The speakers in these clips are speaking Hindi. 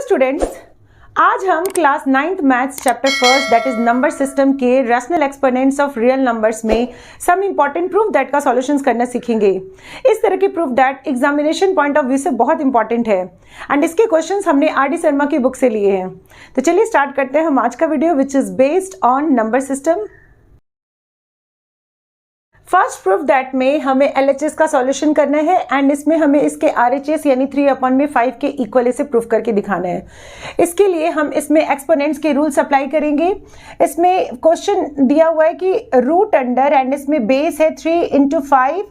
स्टूडेंट्स, आज हम class 9th maths chapter first that is number system के rational exponents of real numbers में सम इंपॉर्टेंट प्रूफ दैट का सॉल्यूशंस करना सीखेंगे। इस तरह के proof that examination point of view से बहुत इंपॉर्टेंट है एंड इसके क्वेश्चंस हमने आर डी शर्मा की बुक से लिए हैं। तो चलिए स्टार्ट करते हैं हम आज का video which is based on number system. First proof that में हमें LHS का सॉल्यूशन करना है एंड इसमें हमें इसके RHS यानी 3/5 के इक्वल इसे प्रूफ करके दिखाना है। इसके लिए हम इसमें एक्सपोनेंट्स के रूल्स अप्लाई करेंगे। इसमें क्वेश्चन दिया हुआ है कि रूट अंडर एंड इसमें बेस है 3 × 5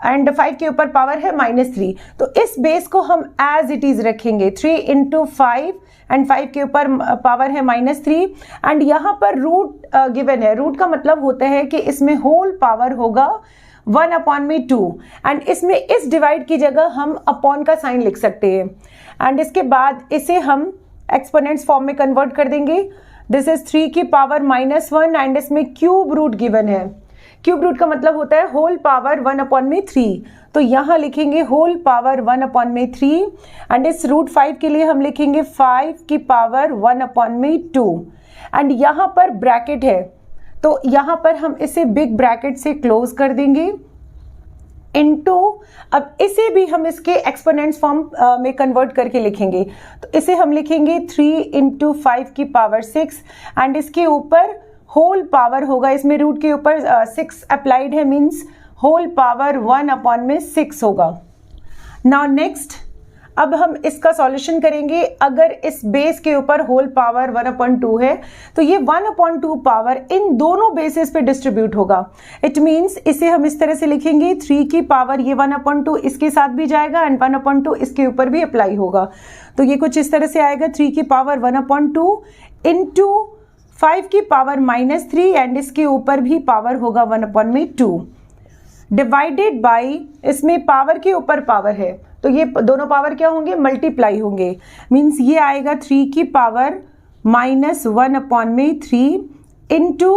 एंड 5 के ऊपर पावर है -3। तो इस बेस को हम एज इट इज रखेंगे 3 × 5 एंड 5 के ऊपर पावर है -3 एंड यहाँ पर रूट गिवन है। रूट का मतलब होता है कि इसमें होल पावर होगा 1/2 एंड इसमें इस डिवाइड की जगह हम अपॉन का साइन लिख सकते हैं एंड इसके बाद इसे हम एक्सपोनेंट्स फॉर्म में कन्वर्ट कर देंगे। दिस इज 3 की पावर -1 एंड इसमें क्यूब रूट गिवन है। क्यूब रूट का मतलब होता है होल पावर 1/3। तो यहाँ लिखेंगे होल पावर 1/3 एंड इस रूट 5 के लिए हम लिखेंगे 5 की पावर 1/2 एंड यहाँ पर ब्रैकेट है तो यहाँ पर हम इसे बिग ब्रैकेट से क्लोज कर देंगे इनटू, अब इसे भी हम इसके एक्सपोनेंट्स फॉर्म में कन्वर्ट करके लिखेंगे। तो इसे हम लिखेंगे 3 × 5 की पावर 6 एंड इसके ऊपर होल पावर होगा, इसमें रूट के ऊपर 6 अप्लाइड है मींस होल पावर 1/6 होगा। नाउ नेक्स्ट, अब हम इसका सॉल्यूशन करेंगे। अगर इस बेस के ऊपर होल पावर 1/2 है तो ये 1/2 पावर इन दोनों बेसिस पे डिस्ट्रीब्यूट होगा। इट मींस इसे हम इस तरह से लिखेंगे 3 की पावर ये 1/2 इसके साथ भी जाएगा एंड 1/2 इसके ऊपर भी अप्लाई होगा। तो ये कुछ इस तरह से आएगा 3 की पावर 1/2 इंटू 5 की पावर -3 एंड इसके ऊपर भी पावर होगा 1/2 डिवाइडेड बाई, इसमें पावर के ऊपर पावर है तो ये दोनों पावर क्या होंगे, मल्टीप्लाई होंगे। मींस ये आएगा 3 की पावर -1/3 इंटू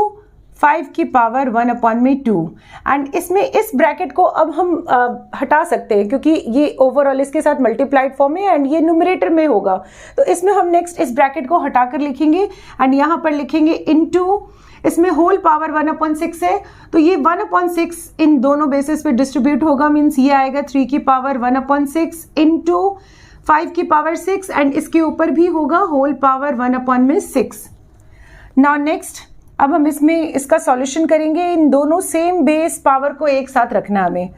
5 की पावर 1/2 एंड इसमें इस ब्रैकेट को अब हम हटा सकते हैं क्योंकि ये ओवरऑल इसके साथ मल्टीप्लाइड फॉर्म है एंड ये न्यूमरेटर में होगा। तो इसमें हम नेक्स्ट इस ब्रैकेट को हटाकर लिखेंगे एंड यहाँ पर लिखेंगे इनटू, इसमें होल पावर 1/6 है तो ये 1/6 इन दोनों बेसिस पे डिस्ट्रीब्यूट होगा। मींस ये आएगा 3 की पावर 1/6 इंटू 5 की पावर 6 एंड इसके ऊपर भी होगा होल पावर 1/6। नाउ नेक्स्ट, अब हम इसमें इसका सॉल्यूशन करेंगे। इन दोनों सेम बेस पावर को एक साथ रखना हमें।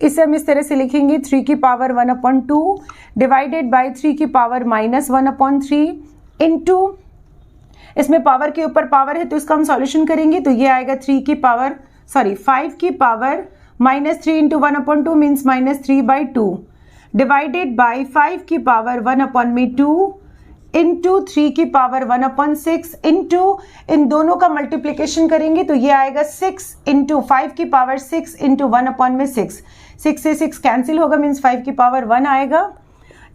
इसे हम इस तरह से लिखेंगे 3 की पावर 1/2 डिवाइडेड बाय 3 की पावर -1/3 इंटू, इसमें पावर के ऊपर पावर है तो इसका हम सॉल्यूशन करेंगे। तो ये आएगा 5 की power -3 into 1/2 means -3/2 divided by 5 की पावर 1/2 इंटू 3 की पावर 1/6 इंटू, इन दोनों का मल्टीप्लीकेशन करेंगे तो ये आएगा 6 इंटू 5 की पावर 6 इंटू 1/6। 6 से 6 कैंसिल होगा मीन्स 5 की पावर 1 आएगा।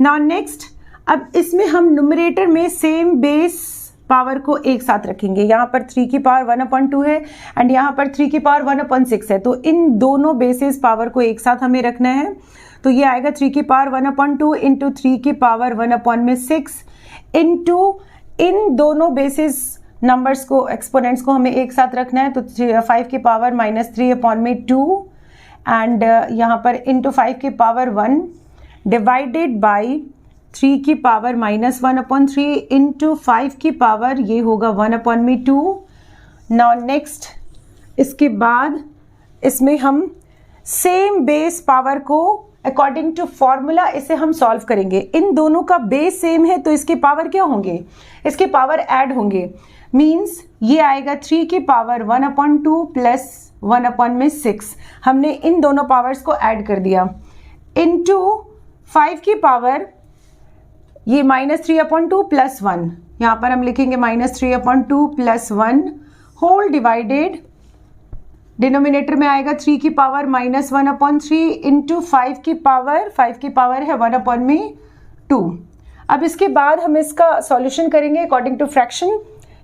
नाउ नेक्स्ट, अब इसमें हम न्यूमरेटर में सेम बेस पावर को एक साथ रखेंगे। यहाँ पर 3 की पावर 1/2 है एंड यहाँ पर 3 की पावर 1/6 है तो इन दोनों बेसिस पावर को एक साथ हमें रखना है। तो ये आएगा 3 की पावर 1/2 इंटू 3 की पावर 1/6 इंटू, इन दोनों बेसिस नंबर्स को एक्सपोनेंट्स को हमें एक साथ रखना है। तो 5 की पावर -3/2 एंड यहाँ पर इंटू 5 की पावर 1 डिवाइडेड बाई 3 की पावर -1/3 इंटू 5 की पावर ये होगा 1/2। नाउ नेक्स्ट, इसके बाद इसमें हम सेम बेस पावर को अकॉर्डिंग टू फॉर्मूला इसे हम सॉल्व करेंगे। इन दोनों का बेस सेम है तो इसके पावर क्या होंगे, इसके पावर ऐड होंगे। मींस ये आएगा 3 की पावर 1/2 प्लस 1/6, हमने इन दोनों पावर्स को ऐड कर दिया इंटू 5 की पावर ये -3/2 प्लस 1, यहाँ पर हम लिखेंगे -3/2 प्लस 1 होल डिवाइडेड, डिनोमिनेटर में आएगा 3 की पावर -1/3 इंटू 5 की पावर है 1/2। अब इसके बाद हम इसका सॉल्यूशन करेंगे अकॉर्डिंग टू फ्रैक्शन।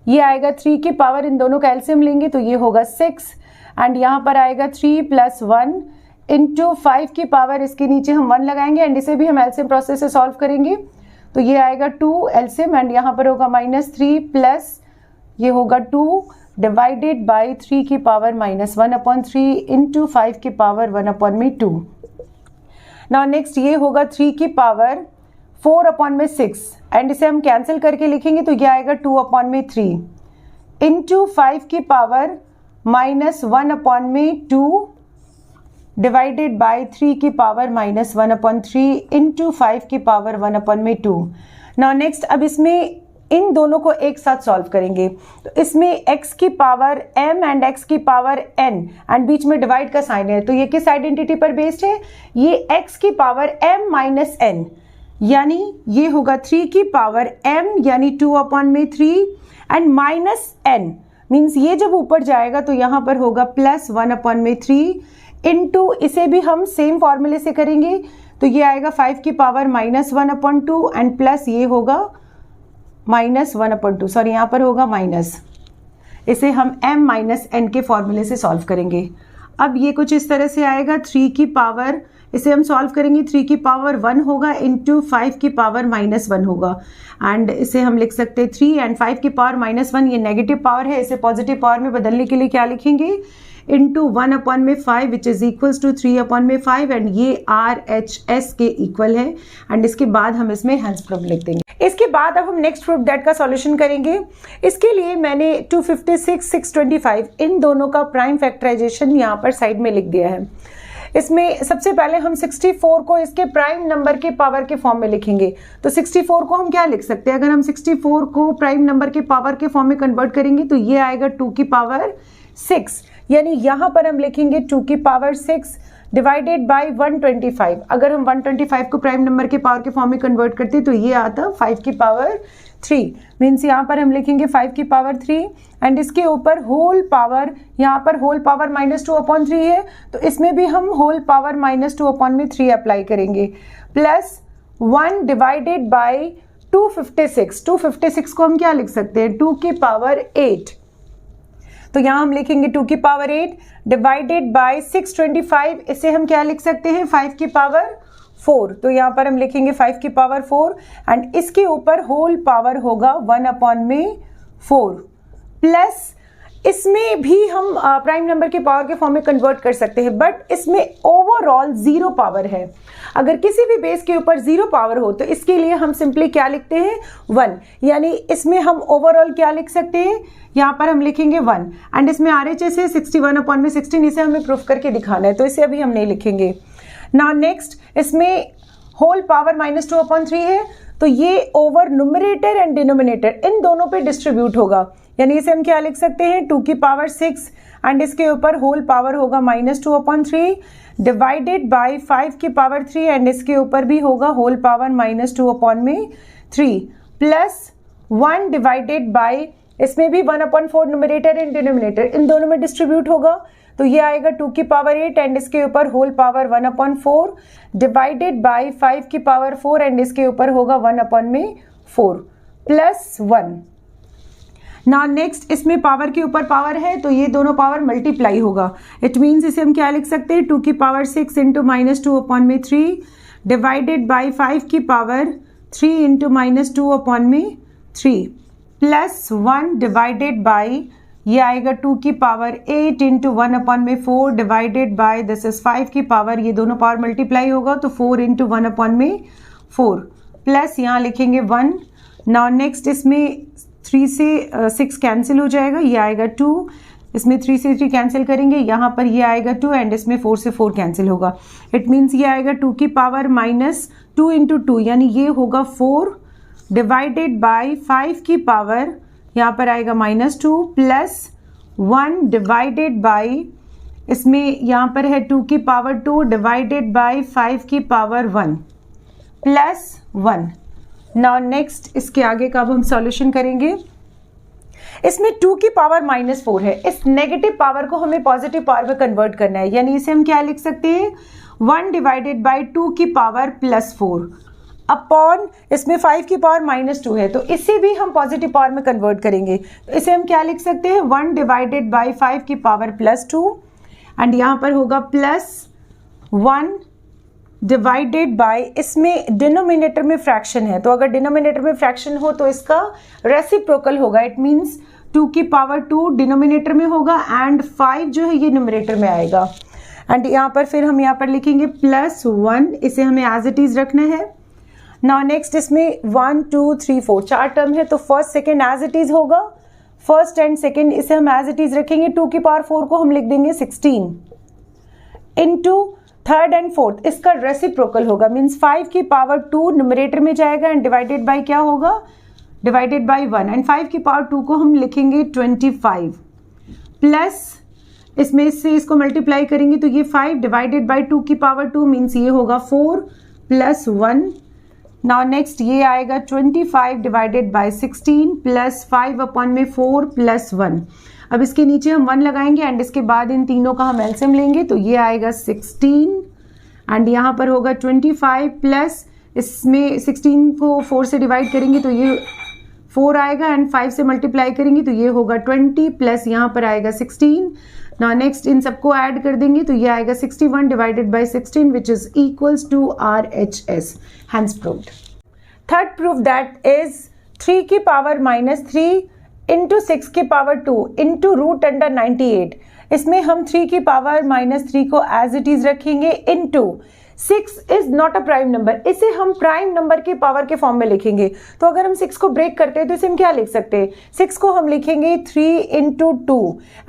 ये आएगा 3 की पावर, इन दोनों का एलसीएम लेंगे तो ये होगा 6 एंड यहाँ पर आएगा 3 + 1 इंटू 5 की पावर, इसके नीचे हम 1 लगाएंगे एंड इसे भी हम एलसीएम प्रोसेस से सॉल्व करेंगे। तो ये आएगा 2 एलसीएम एंड यहाँ पर होगा -3 प्लस ये होगा 2 डिवाइडेड बाई 3 की पावर -1/3 इंटू 5 की पावर 1/2। नाउ नेक्स्ट ये होगा 3 की पावर 4/6 एंड इसे हम कैंसिल करके लिखेंगे तो ये आएगा 2/3 इंटू 5 की पावर -1/2 डिवाइडेड बाई 3 की पावर -1/3 इंटू 5 की पावर 1/2। नाउ नेक्स्ट अब इसमें इन दोनों को एक साथ सॉल्व करेंगे तो इसमें x की पावर m एंड x की पावर n एंड बीच में डिवाइड का साइन है तो ये किस आइडेंटिटी पर बेस्ड है, ये x की पावर m माइनस n यानी ये होगा 3 की पावर m यानी 2/3 एंड माइनस n मीन्स ये जब ऊपर जाएगा तो यहाँ पर होगा +1/3 इंटू इसे भी हम सेम फॉर्मूले से करेंगे तो ये आएगा 5 की पावर -1/2 एंड प्लस ये होगा -1/2 सॉरी यहाँ पर होगा माइनस, इसे हम m माइनस n के फॉर्मूले से सॉल्व करेंगे। अब ये कुछ इस तरह से आएगा 3 की पावर, इसे हम सॉल्व करेंगे 3 की पावर 1 होगा इंटू 5 की पावर -1 होगा एंड इसे हम लिख सकते हैं 3 एंड 5 की पावर -1 ये नेगेटिव पावर है, इसे पॉजिटिव पावर में बदलने के लिए क्या लिखेंगे into 1/5 which is equals to 3/5 and ये RHS के इक्वल है एंड इसके बाद हम इसमें हेंस प्रूफ लिख देंगे। इसके बाद अब हम नेक्स्ट प्रूफ दैट का सॉल्यूशन करेंगे। इसके लिए मैंने 256, 625 इन दोनों का प्राइम फैक्टराइजेशन यहाँ पर साइड में लिख दिया है। इसमें सबसे पहले हम 64 को इसके प्राइम नंबर के पावर के फॉर्म में लिखेंगे तो 64 को हम क्या लिख सकते हैं, अगर हम 64 को प्राइम नंबर के पावर के फॉर्म में कन्वर्ट करेंगे तो ये आएगा 2 की पावर 6 यानी यहाँ पर हम लिखेंगे 2 की पावर 6 डिवाइडेड बाय 125। अगर हम 125 को प्राइम नंबर के पावर के फॉर्म में कन्वर्ट करते तो ये आता 5 की पावर 3 मीन्स यहाँ पर हम लिखेंगे 5 की पावर 3 एंड इसके ऊपर होल पावर, यहाँ पर होल पावर -2/3 है तो इसमें भी हम होल पावर -2/3 अप्लाई करेंगे प्लस 1 डिवाइडेड बाय 256 को हम क्या लिख सकते हैं 2 की पावर 8 तो यहाँ हम लिखेंगे 2 की पावर 8 डिवाइडेड बाय 625 इसे हम क्या लिख सकते हैं 5 की पावर 4 तो यहाँ पर हम लिखेंगे 5 की पावर 4 एंड इसके ऊपर होल पावर होगा 1/4 प्लस इसमें भी हम प्राइम नंबर के पावर के फॉर्म में कन्वर्ट कर सकते हैं बट इसमें ओवरऑल 0 पावर है। अगर किसी भी बेस के ऊपर 0 पावर हो तो इसके लिए हम सिंपली क्या लिखते हैं 1 यानी इसमें हम ओवरऑल क्या लिख सकते हैं, यहाँ पर हम लिखेंगे 1 एंड इसमें RHS है 61/16 इसे हमें प्रूफ करके दिखाना है तो इसे अभी हम नहीं लिखेंगे। नाउ नेक्स्ट इसमें होल पावर -2/3 है तो ये ओवर न्यूमरेटर एंड डिनोमिनेटर इन दोनों पे डिस्ट्रीब्यूट होगा यानी इसे हम क्या लिख सकते हैं 2 की पावर 6 एंड इसके ऊपर होल पावर होगा -2/3 डिवाइडेड बाय 5 की पावर 3 एंड इसके ऊपर भी होगा whole power -2/3 plus 1 divided by इसमें भी 1/4 न्यूमरेटर एंड डिनोमिनेटर इन दोनों में डिस्ट्रीब्यूट होगा तो ये आएगा 2 की पावर 8 एंड इसके ऊपर होल पावर 1/4 डिवाइडेड बाय 5 की पावर 4 एंड इसके ऊपर होगा 1/4 प्लस 1। नाउ नेक्स्ट इसमें पावर के ऊपर पावर है तो ये दोनों पावर मल्टीप्लाई होगा, इट मीन्स इसे हम क्या लिख सकते हैं 2 की पावर 6 इंटू -2/3 डिवाइडेड बाय 5 की power 3 into -2/3 plus 1 divided by ये आएगा 2 की power 8 into 1/4 divided by this is 5 की पावर, ये दोनों पावर मल्टीप्लाई होगा तो 4 इंटू 1/4 प्लस यहाँ लिखेंगे 1। नाउ नेक्स्ट इसमें 3 से 6 कैंसिल हो जाएगा, ये आएगा 2, इसमें 3 से 3 कैंसिल करेंगे, यहाँ पर ये आएगा 2 एंड इसमें 4 से 4 कैंसिल होगा, इट मीन्स ये आएगा 2 की पावर -2 इंटू 2 यानी ये होगा 4 डिवाइडेड बाय 5 की पावर यहाँ पर आएगा -2 प्लस 1 डिवाइडेड बाय इसमें यहाँ पर है 2 की पावर 2 डिवाइडेड बाय 5 की पावर 1 प्लस 1। नाउ नेक्स्ट इसके आगे का अब हम सॉल्यूशन करेंगे। इसमें 2 की पावर -4 है, इस नेगेटिव पावर को हमें पॉजिटिव पावर में कन्वर्ट करना है यानी इसे हम क्या लिख सकते हैं 1 डिवाइडेड बाय 2 की पावर +4 अपॉन इसमें 5 की पावर -2 है तो इसे भी हम पॉजिटिव पावर में कन्वर्ट करेंगे तो इसे हम क्या लिख सकते हैं 1 डिवाइडेड बाय 5 की पावर +2 एंड यहाँ पर होगा +1 डिवाइडेड बाय, इसमें डिनोमिनेटर में फ्रैक्शन है, तो अगर डिनोमिनेटर में फ्रैक्शन हो तो इसका रेसिप्रोकल होगा। इट मीन्स 2 की पावर 2 डिनोमिनेटर में होगा एंड 5 जो है ये न्यूमरेटर में आएगा। एंड यहाँ पर फिर हम यहाँ पर लिखेंगे +1, इसे हमें एज इट इज रखना है। नाउ नेक्स्ट इसमें 1 2 3 4 4 टर्म है, तो first second as it is होगा, फर्स्ट एंड सेकेंड इसे हम एज इट इज रखेंगे। 2 की पावर 4 को हम लिख देंगे 16 इंटू थर्ड एंड फोर्थ, इसका रेसिप्रोकल होगा, मीन्स 5 की पावर 2 न्यूमरेटर में जाएगा एंड डिवाइडेड बाय क्या होगा, डिवाइडेड बाय 1 एंड 5 की पावर 2 को हम लिखेंगे 25 प्लस इसमें इससे इसको मल्टीप्लाई करेंगे तो ये 5 डिवाइडेड बाय 2 की पावर 2 मीन्स ये होगा 4 प्लस 1। नाउ नेक्स्ट ये आएगा 25 डिवाइडेड बाय 16 प्लस 5 अपॉन में 4 प्लस 1। अब इसके नीचे हम 1 लगाएंगे एंड इसके बाद इन तीनों का हम एलसीएम लेंगे तो ये आएगा 16 एंड यहाँ पर होगा 25 प्लस इसमें 16 को 4 से डिवाइड करेंगे तो ये 4 आएगा एंड 5 से मल्टीप्लाई करेंगे तो ये होगा 20 प्लस यहाँ पर आएगा 16। नाउ नेक्स्ट इन सबको ऐड कर देंगे तो ये आएगा 61 divided by 16 which is equals to RHS, hence proved. Third proof that is 3 की पावर -3 इंटू 6 की पावर 2 इंटू रूट अंडर 98। इसमें हम 3 की पावर -3 को एज इट इज रखेंगे into 6 is not a prime number, इसे हम प्राइम नंबर के पावर के फॉर्म में लिखेंगे। तो अगर हम 6 को ब्रेक करते हैं तो इसे हम क्या लिख सकते हैं, 6 को हम लिखेंगे 3 इंटू 2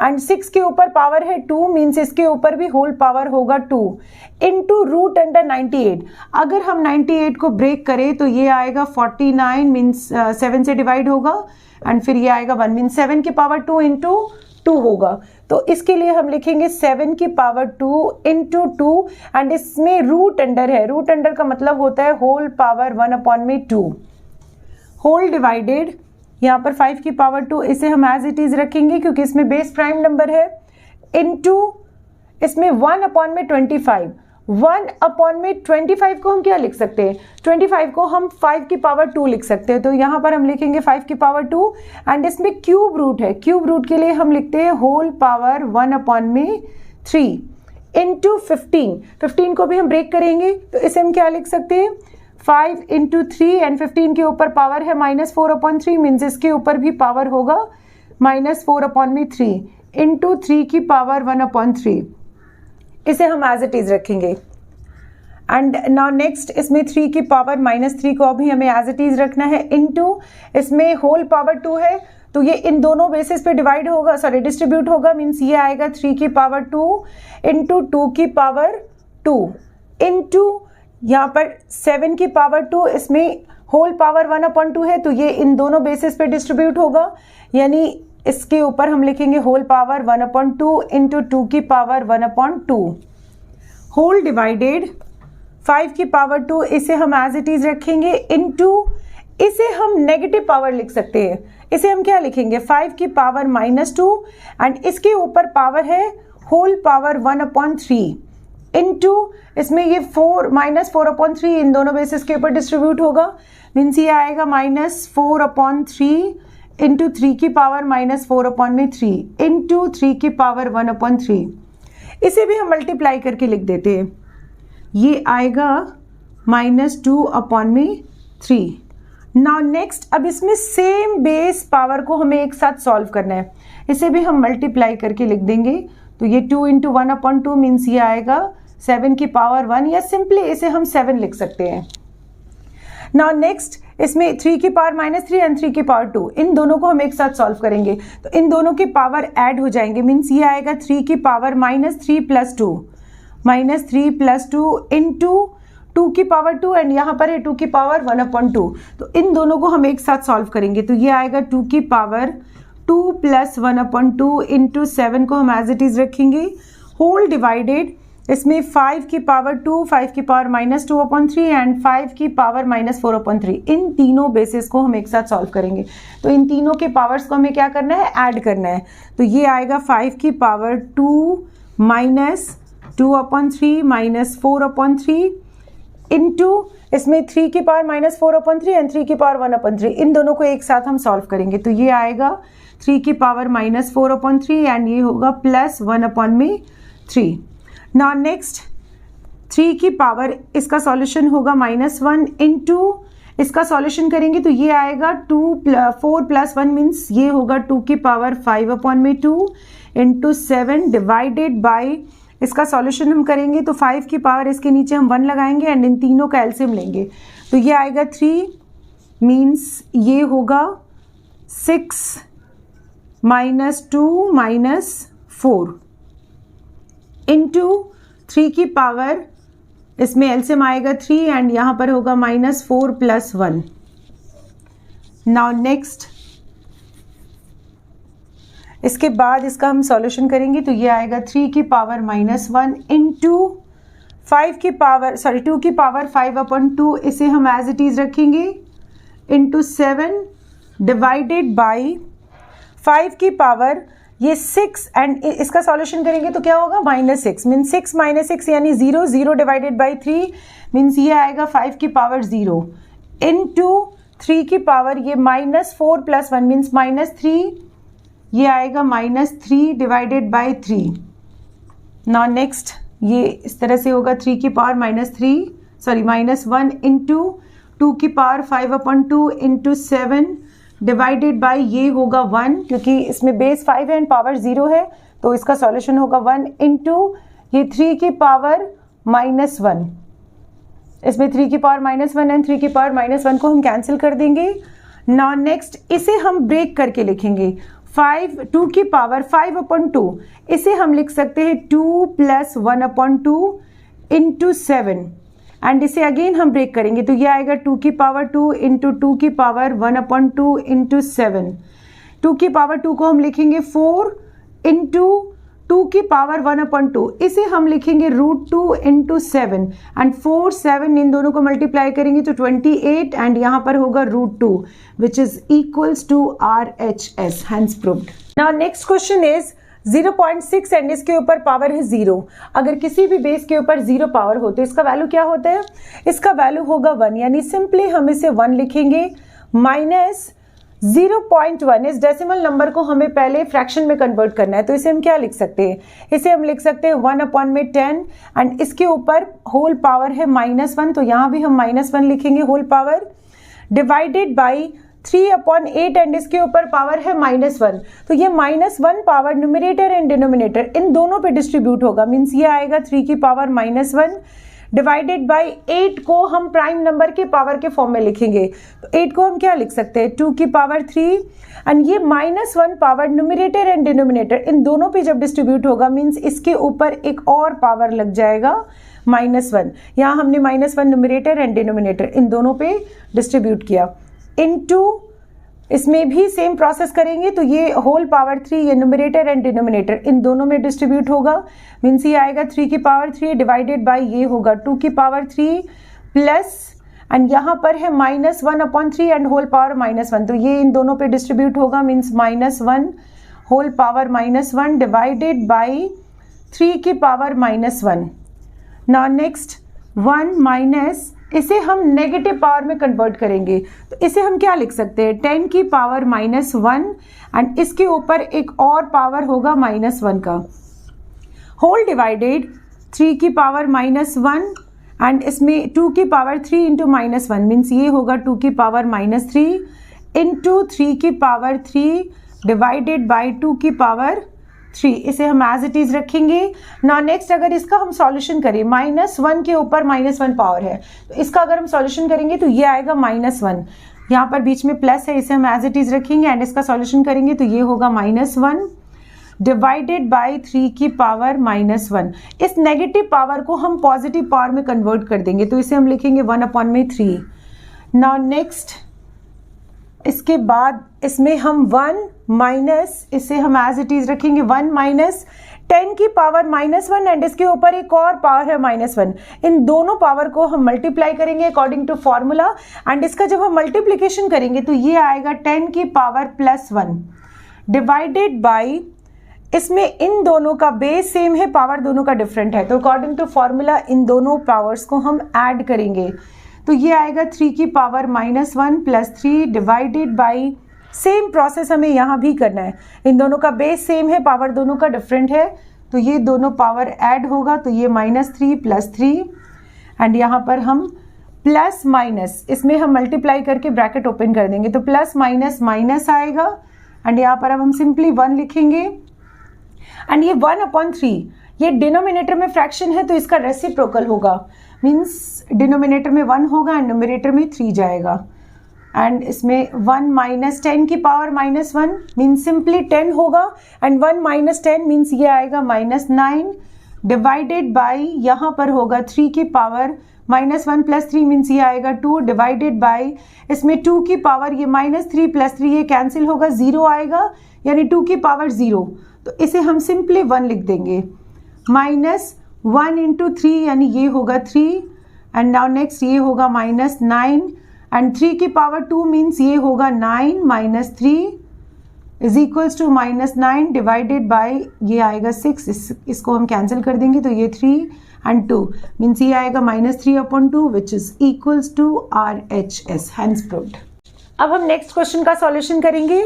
एंड 6 के ऊपर पावर है 2 मीन्स इसके ऊपर भी होल पावर होगा 2 इंटू रूट अंडर 98। अगर हम 98 को ब्रेक करें तो ये आएगा 49 मीन्स 7 से डिवाइड होगा एंड फिर ये आएगा 1 मीन्स 7 की पावर 2 इंटू 2 होगा। तो इसके लिए हम लिखेंगे 7 की पावर 2 इंटू 2 एंड इसमें रूट अंडर है, रूट अंडर का मतलब होता है होल पावर 1 अपॉन में 2 होल डिवाइडेड, यहाँ पर 5 की पावर 2 इसे हम एज इट इज रखेंगे क्योंकि इसमें बेस प्राइम नंबर है इंटू इसमें 1 अपॉन में 25। 1 अपॉन में 25 को हम क्या लिख सकते हैं, 25 को हम 5 की पावर 2 लिख सकते हैं। तो यहाँ पर हम लिखेंगे 5 की पावर 2 एंड इसमें क्यूब रूट है, क्यूब रूट के लिए हम लिखते हैं होल पावर 1 अपॉन में 3 इंटू 15 को भी हम ब्रेक करेंगे तो इसे हम क्या लिख सकते हैं 5 इंटू 3 एंड 15 के ऊपर पावर है -4 अपॉन 3 मीन्स इसके ऊपर भी पावर होगा -4 अपॉन में 3 इंटू 3 की पावर 1 अपॉन 3, इसे हम एज इट इज रखेंगे। एंड नाउ नेक्स्ट इसमें 3 की पावर -3 को अभी हमें एज इट इज रखना है इंटू इसमें होल पावर 2 है तो ये इन दोनों बेसिस पे डिवाइड होगा, सॉरी डिस्ट्रीब्यूट होगा, मीन्स ये आएगा 3 की पावर 2 इंटू 2 की पावर 2 इंटू यहाँ पर 7 की पावर 2, इसमें होल पावर 1 अपॉन 2 है तो ये इन दोनों बेसिस पे डिस्ट्रीब्यूट होगा, यानी इसके ऊपर हम लिखेंगे होल पावर 1 अपॉन 2 इंटू 2 की पावर 1 अपॉन 2 होल डिवाइडेड 5 की पावर 2 इसे हम एज इट इज रखेंगे इंटू इसे हम नेगेटिव पावर लिख सकते हैं, इसे हम क्या लिखेंगे 5 की पावर -2 एंड इसके ऊपर पावर है होल पावर 1 अपॉन 3 इंटू इसमें ये -4 अपॉन 3 इन दोनों बेसिस के ऊपर डिस्ट्रीब्यूट होगा, मीन्स ये आएगा -4 अपॉन 3 इंटू 3 की पावर -4 अपॉन में 3 इंटू 3 की पावर 1 अपॉन 3। इसे भी हम मल्टीप्लाई करके लिख देते हैं, ये आएगा -2 अपॉन में 3। नाउ नेक्स्ट अब इसमें सेम बेस पावर को हमें एक साथ सॉल्व करना है, इसे भी हम मल्टीप्लाई करके लिख देंगे तो ये 2 इंटू 1 अपॉन 2 मीन्स ये आएगा 7 की पावर 1 या सिंपली इसे हम 7 लिख सकते हैं। नाउ नेक्स्ट इसमें 3 की पावर -3 एंड 3 की पावर 2 इन दोनों को हम एक साथ सॉल्व करेंगे तो इन दोनों के पावर ऐड हो जाएंगे, मीन्स ये आएगा 3 की पावर -3 प्लस 2 इंटू 2 की पावर 2 एंड यहाँ पर है 2 की पावर 1 अपॉन 2, तो इन दोनों को हम एक साथ सॉल्व करेंगे तो ये आएगा 2 की पावर 2 प्लस 1 अपॉन 2 इंटू 7 को हम एज इट इज रखेंगे होल डिवाइडेड इसमें 5 की पावर 2, 5 की पावर -2 अपॉन 3 एंड 5 की पावर -4 अपॉन 3 इन तीनों बेसिस को हम एक साथ सॉल्व करेंगे तो इन तीनों के पावर्स को हमें क्या करना है ऐड करना है, तो ये आएगा 5 की पावर 2 -2 अपॉन 3 -4 अपॉन 3 इंटू इसमें 3 की पावर -4 अपॉन 3 एंड 3 की पावर 1 अपॉन 3 इन दोनों को एक साथ हम सॉल्व करेंगे तो ये आएगा 3 की पावर -4 अपॉन 3 एंड ये होगा +1 अपॉन में 3। नाउ नेक्स्ट 3 की पावर, इसका सॉल्यूशन होगा -1 इंटू, इसका सॉल्यूशन करेंगे तो ये आएगा 4 + 1 मीन्स ये होगा 2 की पावर 5/2 इंटू 7 डिवाइडेड बाई, इसका सॉल्यूशन हम करेंगे तो 5 की पावर, इसके नीचे हम 1 लगाएंगे एंड इन तीनों का एलसीएम लेंगे तो ये आएगा 3 मीन्स ये होगा 6 - 2 - 4 इंटू 3 की पावर, इसमें एलसीएम आएगा 3 एंड यहाँ पर होगा -4 + 1। नाउ नेक्स्ट, इसके बाद इसका हम सॉल्यूशन करेंगे तो ये आएगा 3 की पावर -1 इंटू 2 की पावर 5/2, इसे हम एज इट इज रखेंगे इंटू 7 डिवाइडेड बाई 5 की पावर ये 6 एंड इसका सॉल्यूशन करेंगे तो क्या होगा -6 मीन्स 6 - 6 यानी 0, 0 डिवाइडेड बाई 3 मीन्स ये आएगा 5 की पावर 0 इंटू 3 की पावर ये -4 + 1 मीन्स -3, ये आएगा -3 डिवाइडेड बाई 3। नाउ नेक्स्ट ये इस तरह से होगा 3 की पावर -1 इंटू 2 की पावर 5/2 इंटू 7 डिवाइडेड बाई ये होगा 1, क्योंकि इसमें बेस 5 है एंड पावर 0 है तो इसका सॉल्यूशन होगा 1 इंटू ये 3 की पावर -1, इसमें 3 की पावर -1 एंड 3 की पावर -1 को हम कैंसिल कर देंगे। नाउ नेक्स्ट इसे हम ब्रेक करके लिखेंगे 2 की पावर 5/2, इसे हम लिख सकते हैं 2 + 1/2 इंटू 7 एंड इसे अगेन हम ब्रेक करेंगे तो ये आएगा 2 की पावर 2 इंटू 2 की पावर 1/2 इंटू 7। 2 की पावर 2 को हम लिखेंगे 4 इंटू 2 की पावर 1/2, इसे हम लिखेंगे √2 इंटू 7 एंड 4 7 इन दोनों को मल्टीप्लाई करेंगे तो 28 एंड यहाँ पर होगा √2 which is equals to RHS, hence proved. Now next question is 0.6 and इसके ऊपर पावर है 0। अगर किसी भी बेस के ऊपर 0 पावर हो तो इसका वैल्यू क्या होता है, इसका वैल्यू होगा 1, यानी सिंपली हम इसे 1 लिखेंगे माइनस 0.1 इस डेसिमल नंबर को हमें पहले फ्रैक्शन में कन्वर्ट करना है तो इसे हम क्या लिख सकते हैं, इसे हम लिख सकते हैं 1/10 एंड इसके ऊपर होल पावर है -1 तो यहाँ भी हम -1 लिखेंगे whole power divided by 3/8 and इसके ऊपर पावर है -1 तो ये -1 पावर न्यूमरेटर एंड डिनोमिनेटर इन दोनों पे डिस्ट्रीब्यूट होगा मीन्स ये आएगा 3 की पावर -1 डिवाइडेड बाई 8 को हम प्राइम नंबर के पावर के फॉर्म में लिखेंगे तो 8 को हम क्या लिख सकते हैं 2 की पावर 3 एंड ये -1 पावर न्यूमरेटर एंड डिनोमिनेटर इन दोनों पे जब डिस्ट्रीब्यूट होगा मीन्स इसके ऊपर एक और पावर लग जाएगा -1, यहाँ हमने -1 न्यूमरेटर एंड डिनोमिनेटर इन दोनों पे डिस्ट्रीब्यूट किया इनटू इसमें भी सेम प्रोसेस करेंगे तो ये होल पावर 3 ये न्यूमरेटर एंड डिनोमिनेटर इन दोनों में डिस्ट्रीब्यूट होगा मीन्स ये आएगा 3 की पावर 3 डिवाइडेड बाय ये होगा 2 की पावर 3 प्लस एंड यहाँ पर है -1/3 एंड होल पावर -1 तो ये इन दोनों पे डिस्ट्रीब्यूट होगा means -1 whole power -1 divided by 3 की पावर -1। नाउ नेक्स्ट 1 माइनस इसे हम नेगेटिव पावर में कन्वर्ट करेंगे तो इसे हम क्या लिख सकते हैं 10 की पावर -1 एंड इसके ऊपर एक और पावर होगा -1 का होल डिवाइडेड 3 की पावर -1 एंड इसमें 2 की पावर 3 इंटू -1 मीन्स ये होगा 2 की पावर -3 इंटू 3 की पावर 3 डिवाइडेड बाई 2 की पावर 3, इसे हम एज इट इज रखेंगे। नाउ नेक्स्ट अगर इसका हम सॉल्यूशन करें -1 के ऊपर -1 पावर है तो इसका अगर हम सॉल्यूशन करेंगे तो ये आएगा -1, यहाँ पर बीच में प्लस है इसे हम एज इट इज रखेंगे एंड इसका सॉल्यूशन करेंगे तो ये होगा -1 डिवाइडेड बाई 3 की पावर -1। इस नेगेटिव पावर को हम पॉजिटिव पावर में कन्वर्ट कर देंगे तो इसे हम लिखेंगे 1/3। नाउ नेक्स्ट इसके बाद इसमें हम 1 माइनस इसे हम एज इट इज रखेंगे 1 माइनस 10 की पावर -1 एंड इसके ऊपर एक और पावर है -1, इन दोनों पावर को हम मल्टीप्लाई करेंगे अकॉर्डिंग टू फॉर्मूला एंड इसका जब हम मल्टीप्लीकेशन करेंगे तो ये आएगा 10 की पावर +1 डिवाइडेड बाई इसमें इन दोनों का बेस सेम है पावर दोनों का डिफरेंट है तो अकॉर्डिंग टू फॉर्मूला इन दोनों पावर्स को हम ऐड करेंगे तो ये आएगा 3 की power -1 + 3 divided by same process हमें यहाँ भी करना है, इन दोनों का बेस सेम है पावर दोनों का डिफरेंट है तो ये दोनों पावर ऐड होगा, तो ये -3 + 3 एंड यहाँ पर हम प्लस माइनस, इसमें हम मल्टीप्लाई करके ब्रैकेट ओपन कर देंगे, तो प्लस माइनस माइनस आएगा एंड यहाँ पर अब हम सिंपली 1 लिखेंगे एंड ये 1/3 ये डिनोमिनेटर में फ्रैक्शन है तो इसका रेसिप्रोकल होगा, मीन्स डिनोमिनेटर में 1 होगा एंड न्यूमरेटर में 3 जाएगा एंड इसमें 1 - 10 की पावर -1 मीन्स सिंपली 10 होगा एंड 1 - 10 मीन्स ये आएगा -9 डिवाइडेड बाय यहाँ पर होगा 3 की पावर -1 + 3 मीन्स ये आएगा 2 डिवाइडेड बाय इसमें 2 की पावर ये -3 + 3 ये कैंसिल होगा 0 आएगा यानी 2 की पावर 0, तो इसे हम सिंपली 1 लिख देंगे -1 × 3 यानी ये होगा 3 एंड नाउ नेक्स्ट ये होगा -9 एंड 3 की पावर 2 मीन्स ये होगा 9 - 3 is equals to -9 divided by ये आएगा 6, इसको हम कैंसिल कर देंगे तो ये 3 एंड 2 मीन्स ये आएगा -3/2 which is equals to RHS, hence proved. अब हम नेक्स्ट क्वेश्चन का सॉल्यूशन करेंगे।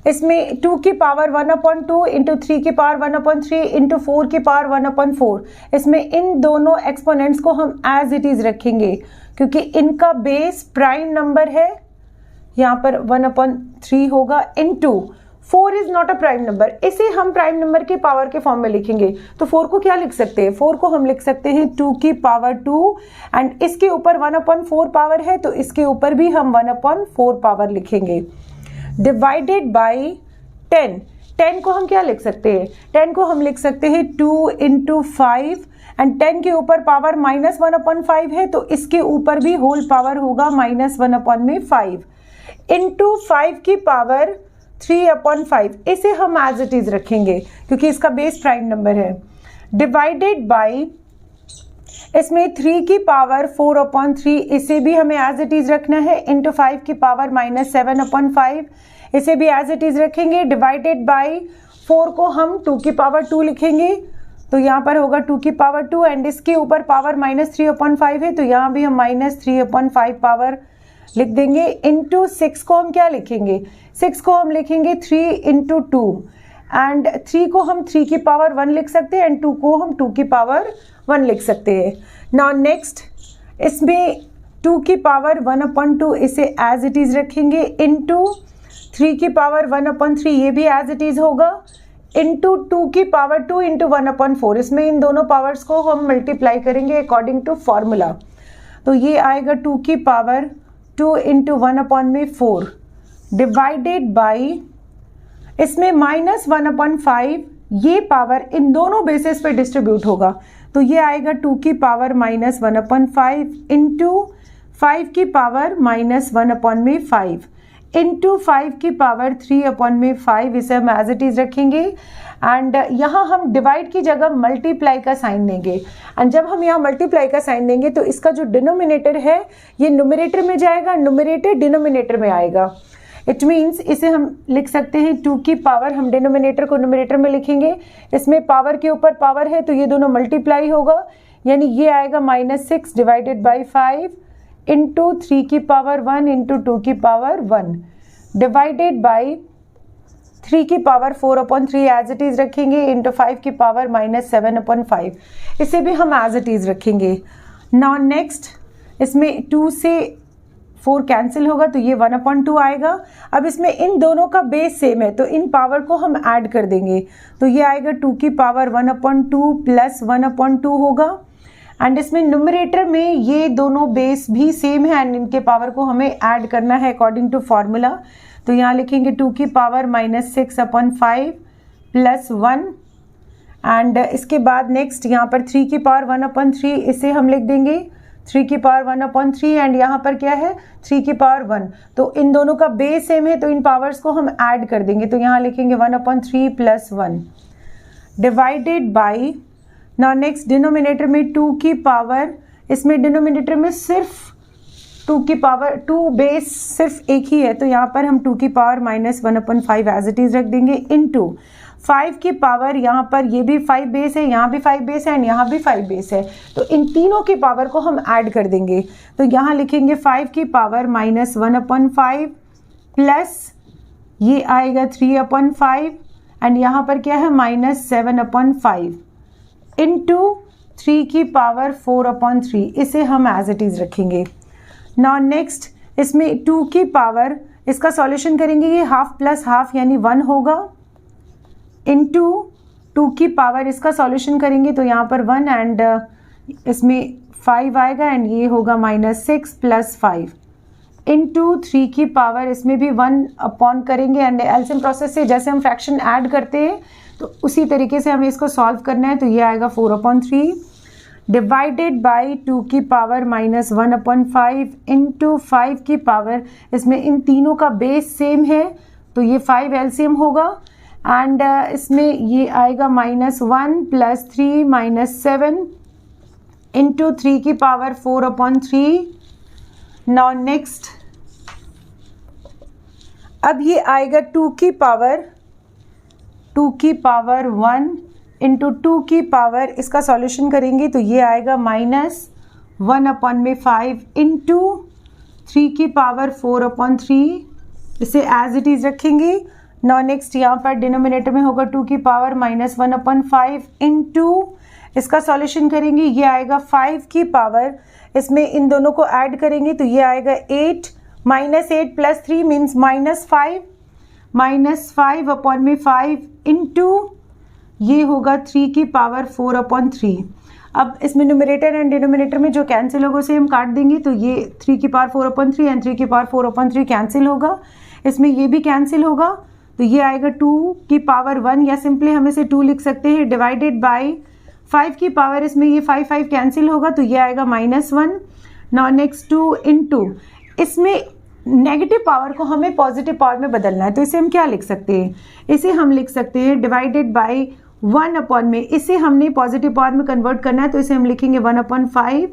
इसमें 2 की पावर 1/2 इंटू 3 की पावर 1/3 इंटू 4 की पावर 1/4, इसमें इन दोनों एक्सपोनेंट्स को हम एज इट इज रखेंगे क्योंकि इनका बेस प्राइम नंबर है, यहाँ पर 1/3 होगा into 4 is not a prime number, इसे हम प्राइम नंबर के पावर के फॉर्म में लिखेंगे। तो 4 को क्या लिख सकते हैं, 4 को हम लिख सकते हैं 2 की पावर 2 एंड इसके ऊपर 1/4 पावर है तो इसके ऊपर भी हम 1/4 पावर लिखेंगे डिवाइडेड बाय 10 को हम क्या लिख सकते हैं, 10 को हम लिख सकते हैं 2 × 5 एंड 10 के ऊपर पावर -1/5 है तो इसके ऊपर भी होल पावर होगा -1/5 इंटू 5 की पावर 3/5, इसे हम एज इट इज रखेंगे क्योंकि इसका बेस प्राइम नंबर है डिवाइडेड बाय इसमें 3 की पावर 4/3, इसे भी हमें एज इट इज रखना है इंटू 5 की पावर -7/5, इसे भी एज इट इज रखेंगे डिवाइडेड बाय 4 को हम 2 की पावर 2 लिखेंगे तो यहाँ पर होगा 2 की पावर 2 एंड इसके ऊपर पावर -3/5 है तो यहाँ भी हम -3/5 पावर लिख देंगे इंटू 6 को हम क्या लिखेंगे, 6 को हम लिखेंगे 3 × 2 एंड 3 को हम 3 की पावर 1 लिख सकते हैं एंड 2 को हम 2 की पावर 1 लिख सकते हैं। नाउ नेक्स्ट इसमें 2 की पावर 1/2 इसे एज इट इज रखेंगे इंटू 3 की पावर 1/3 ये भी एज इट इज होगा इंटू 2 की पावर 2 × 1/4, इसमें इन दोनों पावर्स को हम मल्टीप्लाई करेंगे अकॉर्डिंग टू फॉर्मूला, तो ये आएगा 2 की पावर 2 × 1/4 डिवाइडेड बाय इसमें -1/5 ये पावर इन दोनों बेसिस पे डिस्ट्रीब्यूट होगा तो ये आएगा 2 की पावर -1/5 इंटू 5 की पावर -1/5 इंटू 5 की पावर 3/5, इसे हम एज इट इज रखेंगे एंड यहाँ हम डिवाइड की जगह मल्टीप्लाई का साइन देंगे एंड जब हम यहाँ मल्टीप्लाई का साइन देंगे तो इसका जो डिनोमिनेटर है ये न्यूमरेटर में जाएगा, न्यूमरेटर डिनोमिनेटर में आएगा, इट मीन्स इसे हम लिख सकते हैं 2 की पावर, हम डिनोमिनेटर को न्यूमरेटर में लिखेंगे, इसमें पावर के ऊपर पावर है तो ये दोनों मल्टीप्लाई होगा यानी ये आएगा -6 डिवाइडेड बाय 5 इंटू 3 की पावर 1 इंटू 2 की पावर 1 डिवाइडेड बाय 3 की पावर 4/3 एज इट इज रखेंगे इंटू 5 की पावर -7/5, इसे भी हम एज इट इज रखेंगे। नाउ नेक्स्ट इसमें 2 से 4 कैंसिल होगा तो ये 1/2 आएगा। अब इसमें इन दोनों का बेस सेम है तो इन पावर को हम ऐड कर देंगे तो ये आएगा 2 की पावर 1/2 प्लस 1/2 होगा एंड इसमें न्यूमरेटर में ये दोनों बेस भी सेम है एंड इनके पावर को हमें ऐड करना है अकॉर्डिंग टू फॉर्मूला, तो यहाँ लिखेंगे 2 की पावर -6/5 प्लस 1 एंड इसके बाद नेक्स्ट यहाँ पर 3 की पावर 1/3 इसे हम लिख देंगे 3 की पावर 1/3 एंड यहाँ पर क्या है 3 की पावर 1, तो इन दोनों का बेस सेम है तो इन पावर्स को हम ऐड कर देंगे तो यहाँ लिखेंगे 1/3 plus 1 divided bye now next denominator में 2 की पावर, इसमें डिनोमिनेटर में सिर्फ 2 की पावर 2 बेस सिर्फ एक ही है तो यहाँ पर हम 2 की पावर -1/5 एज इट इज रख देंगे इंटू 5 की पावर, यहाँ पर ये भी 5 बेस है, यहाँ भी 5 बेस है एंड यहाँ भी 5 बेस है तो इन तीनों की पावर को हम ऐड कर देंगे तो यहाँ लिखेंगे 5 की पावर -1/5 प्लस ये आएगा 3/5 एंड यहाँ पर क्या है -7/5 इंटू 3 की पावर 4/3, इसे हम एज इट इज रखेंगे। नाउ नेक्स्ट इसमें 2 की पावर, इसका सॉल्यूशन करेंगे, ये हाफ प्लस हाफ यानी 1 होगा, इंटू 2 की पावर, इसका सॉल्यूशन करेंगे तो यहाँ पर 1 एंड इसमें 5 आएगा एंड ये होगा -6 + 5 इंटू 3 की पावर, इसमें भी 1 अपॉन करेंगे एंड एलसीएम प्रोसेस से जैसे हम फ्रैक्शन ऐड करते हैं तो उसी तरीके से हमें इसको सॉल्व करना है। तो ये आएगा 4/3 डिवाइडेड बाई 2 की पावर -1/5 इंटू 5 की पावर, इसमें इन तीनों का बेस सेम है तो ये 5 एलसीएम होगा एंड इसमें ये आएगा -1 + 3 - 7 इंटू 3 की पावर 4/3। नाउ नेक्स्ट अब ये आएगा 2 की पावर 1 इंटू 2 की पावर, इसका सॉल्यूशन करेंगे तो ये आएगा -1/5 इंटू 3 की पावर 4/3, इसे एज इट इज रखेंगे। नाउ नेक्स्ट यहाँ पर डिनोमिनेटर में होगा 2 की पावर -1/5 इंटू, इसका सॉल्यूशन करेंगे, ये आएगा 5 की पावर, इसमें इन दोनों को ऐड करेंगे तो ये आएगा 8 -8 + 3 मीन्स -5 -5/5 इंटू ये होगा 3 की पावर 4/3। अब इसमें न्यूमरेटर एंड डिनोमिनेटर में जो कैंसिल होगा उसे हम काट देंगे तो ये 3 की पावर 4/3 एंड 3 की पावर 4/3 कैंसिल होगा, इसमें ये भी कैंसिल होगा तो ये आएगा 2 की पावर 1 या सिंपली हम इसे 2 लिख सकते हैं डिवाइडेड बाई 5 की पावर, इसमें ये 5 कैंसिल होगा तो ये आएगा -1। नाउ नेक्स्ट 2 इंटू, इसमें नेगेटिव पावर को हमें पॉजिटिव पावर में बदलना है तो इसे हम क्या लिख सकते हैं, इसे हम लिख सकते हैं डिवाइडेड बाई 1 में, इसे हमने पॉजिटिव पावर में कन्वर्ट करना है तो इसे हम लिखेंगे 1/5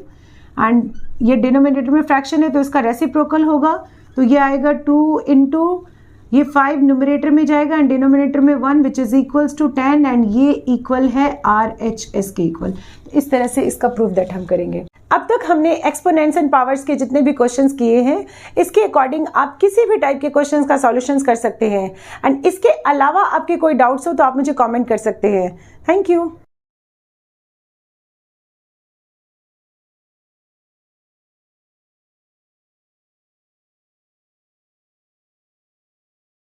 एंड ये डिनोमिनेटर में फ्रैक्शन है तो इसका रेसिप्रोकल होगा तो ये आएगा 2 इंटू ये 5 न्यूमरेटर में जाएगा एंड डिनोमिनेटर में 1 which is equals to 10 and ये इक्वल है RHS के इक्वल। इस तरह से इसका प्रूफ दैट हम करेंगे। अब तक हमने एक्सपोनेंट्स एंड पावर्स के जितने भी क्वेश्चंस किए हैं इसके अकॉर्डिंग आप किसी भी टाइप के क्वेश्चंस का सॉल्यूशंस कर सकते हैं एंड इसके अलावा आपके कोई डाउट्स हो तो आप मुझे कमेंट कर सकते हैं। Thank you.